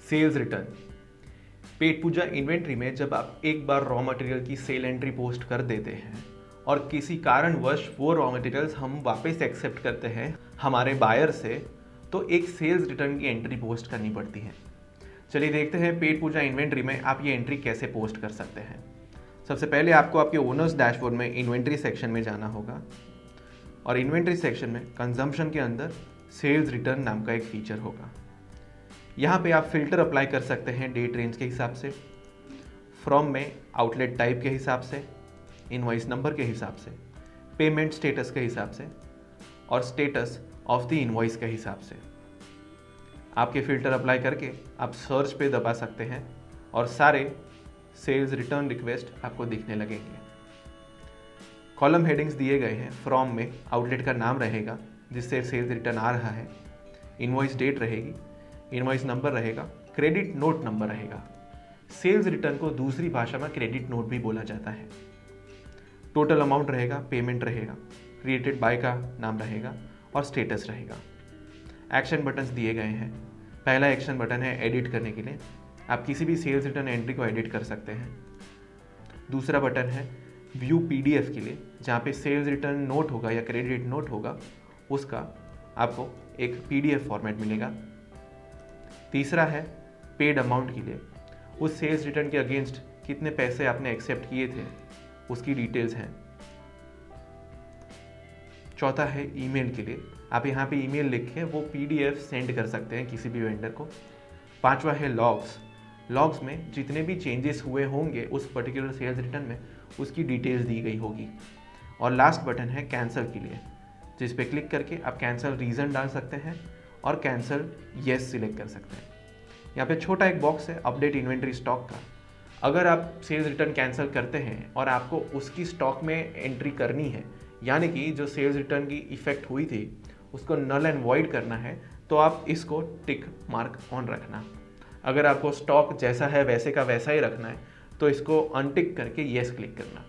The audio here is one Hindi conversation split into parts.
Sales return. पेट पूजा इन्वेंट्री में जब आप एक बार रॉ मटेरियल की सेल एंट्री पोस्ट कर देते हैं और किसी कारणवश वो रॉ मटेरियल्स हम वापस एक्सेप्ट करते हैं हमारे बायर से, तो एक सेल्स रिटर्न की एंट्री पोस्ट करनी पड़ती है। चलिए देखते हैं पेट पूजा इन्वेंट्री में आप ये एंट्री कैसे पोस्ट कर सकते हैं। सबसे पहले आपको आपके ओनर्स डैशबोर्ड में इन्वेंट्री सेक्शन में जाना होगा और इन्वेंट्री सेक्शन में कंजम्पशन के अंदर सेल्स रिटर्न नाम का एक फीचर होगा। यहाँ पे आप फिल्टर अप्लाई कर सकते हैं डेट रेंज के हिसाब से, फ्रॉम में आउटलेट टाइप के हिसाब से, इनवॉइस नंबर के हिसाब से, पेमेंट स्टेटस के हिसाब से और स्टेटस ऑफ द इनवॉइस के हिसाब से। आपके फिल्टर अप्लाई करके आप सर्च पे दबा सकते हैं और सारे सेल्स रिटर्न रिक्वेस्ट आपको दिखने लगेंगे। कॉलम हेडिंग्स दिए गए हैं। फ्रॉम में आउटलेट का नाम रहेगा जिससे सेल्स रिटर्न आ रहा है, इनवॉइस डेट रहेगी, इनवॉइस नंबर रहेगा, क्रेडिट नोट नंबर रहेगा। सेल्स रिटर्न को दूसरी भाषा में क्रेडिट नोट भी बोला जाता है। टोटल अमाउंट रहेगा, पेमेंट रहेगा, क्रिएटेड बाय का नाम रहेगा और स्टेटस रहेगा। एक्शन बटन्स दिए गए हैं। पहला एक्शन बटन है एडिट करने के लिए, आप किसी भी सेल्स रिटर्न एंट्री को एडिट कर सकते हैं। दूसरा बटन है व्यू पीडीएफ के लिए, जहाँ पे सेल्स रिटर्न नोट होगा या क्रेडिट नोट होगा उसका आपको एक पीडीएफ फॉर्मेट मिलेगा। तीसरा है पेड अमाउंट के लिए, उस सेल्स रिटर्न के अगेंस्ट कितने पैसे आपने एक्सेप्ट किए थे उसकी डिटेल्स हैं। चौथा है ईमेल के लिए, आप यहाँ पे ईमेल लिख के वो पीडीएफ सेंड कर सकते हैं किसी भी वेंडर को। पांचवा है लॉग्स, लॉग्स में जितने भी चेंजेस हुए होंगे उस पर्टिकुलर सेल्स रिटर्न में उसकी डिटेल्स दी गई होगी। और लास्ट बटन है कैंसिल के लिए, जिस पे क्लिक करके आप कैंसिल रीज़न डाल सकते हैं और कैंसिल येस सिलेक्ट कर सकते हैं। यहाँ पे छोटा एक बॉक्स है अपडेट इन्वेंट्री स्टॉक का। अगर आप सेल्स रिटर्न कैंसिल करते हैं और आपको उसकी स्टॉक में एंट्री करनी है, यानी कि जो सेल्स रिटर्न की इफेक्ट हुई थी उसको नल एंड वॉइड करना है, तो आप इसको टिक मार्क ऑन रखना। अगर आपको स्टॉक जैसा है वैसे का वैसा ही रखना है तो इसको अनटिक करके येस क्लिक करना।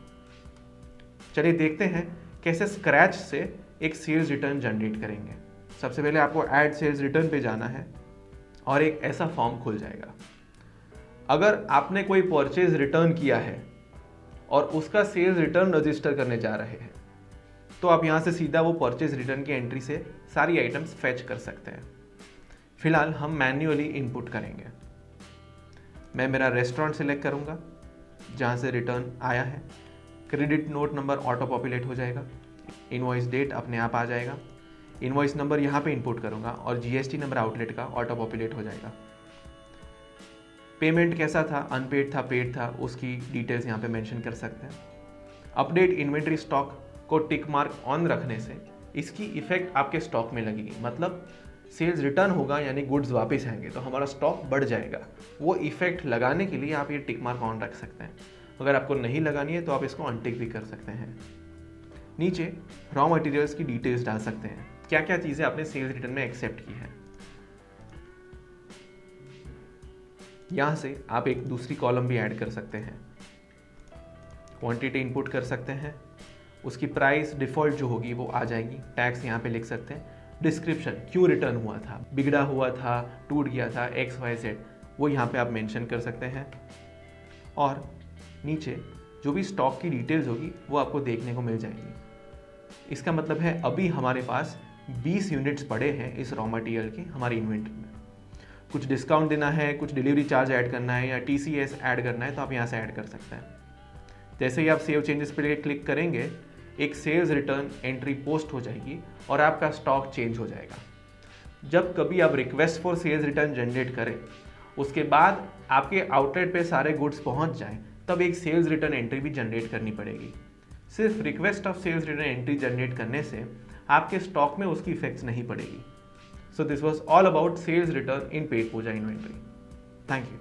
चलिए देखते हैं कैसे स्क्रैच से एक सेल्स रिटर्न जनरेट करेंगे। सबसे पहले आपको ऐड सेल्स रिटर्न पे जाना है और एक ऐसा फॉर्म खुल जाएगा। अगर आपने कोई परचेज रिटर्न किया है और उसका सेल्स रिटर्न रजिस्टर करने जा रहे हैं तो आप यहाँ से सीधा वो परचेज रिटर्न की एंट्री से सारी आइटम्स फेच कर सकते हैं। फिलहाल हम मैन्युअली इनपुट करेंगे। मैं मेरा रेस्टोरेंट सिलेक्ट करूँगा जहाँ से रिटर्न आया है। Credit note number auto populate हो जाएगा, इनवॉइस डेट अपने आप आ जाएगा, इनवॉइस नंबर यहाँ पे इंपोर्ट करूँगा और जीएसटी नंबर आउटलेट का ऑटो पॉपुलेट हो जाएगा। पेमेंट कैसा था, अनपेड था, पेड था, उसकी डिटेल्स यहाँ पे मेंशन कर सकते हैं। अपडेट इन्वेंट्री स्टॉक को टिक मार्क ऑन रखने से इसकी इफेक्ट आपके स्टॉक में लगेगी, मतलब सेल्स रिटर्न होगा यानी गुड्स वापस आएंगे तो हमारा स्टॉक बढ़ जाएगा। वो इफेक्ट लगाने के लिए आप ये टिक मार्क ऑन रख सकते हैं। अगर आपको नहीं लगानी है तो आप इसको अनटिक भी कर सकते हैं। नीचे रॉ मटेरियल्स की डिटेल्स डाल सकते हैं, क्या क्या चीज़ें आपने सेल्स रिटर्न में एक्सेप्ट की है। यहाँ से आप एक दूसरी कॉलम भी ऐड कर सकते हैं। क्वांटिटी इनपुट कर सकते हैं, उसकी प्राइस डिफ़ॉल्ट जो होगी वो आ जाएगी। टैक्स यहाँ पे लिख सकते हैं। डिस्क्रिप्शन, क्यों रिटर्न हुआ था, बिगड़ा हुआ था, टूट गया था, XYZ, वो यहाँ पे आप मेंशन कर सकते हैं। और नीचे जो भी स्टॉक की डिटेल्स होगी वो आपको देखने को मिल जाएगी। इसका मतलब है अभी हमारे पास 20 यूनिट्स पड़े हैं इस रॉ मटेरियल के हमारी इन्वेंट्री में। कुछ डिस्काउंट देना है, कुछ डिलीवरी चार्ज ऐड करना है या TCS ऐड करना है तो आप यहाँ से ऐड कर सकते हैं। जैसे ही आप सेव चेंजेस पे क्लिक करेंगे एक सेल्स रिटर्न एंट्री पोस्ट हो जाएगी और आपका स्टॉक चेंज हो जाएगा। जब कभी आप request for sales return generate करें उसके बाद आपके आउटलेट पे सारे गुड्स पहुंच जाएं तब एक सेल्स रिटर्न एंट्री भी जनरेट करनी पड़ेगी। सिर्फ request of sales return entry generate करने से आपके स्टॉक में उसकी इफेक्ट्स नहीं पड़ेगी। So this was all about sales return in Pet Puja inventory. Thank you.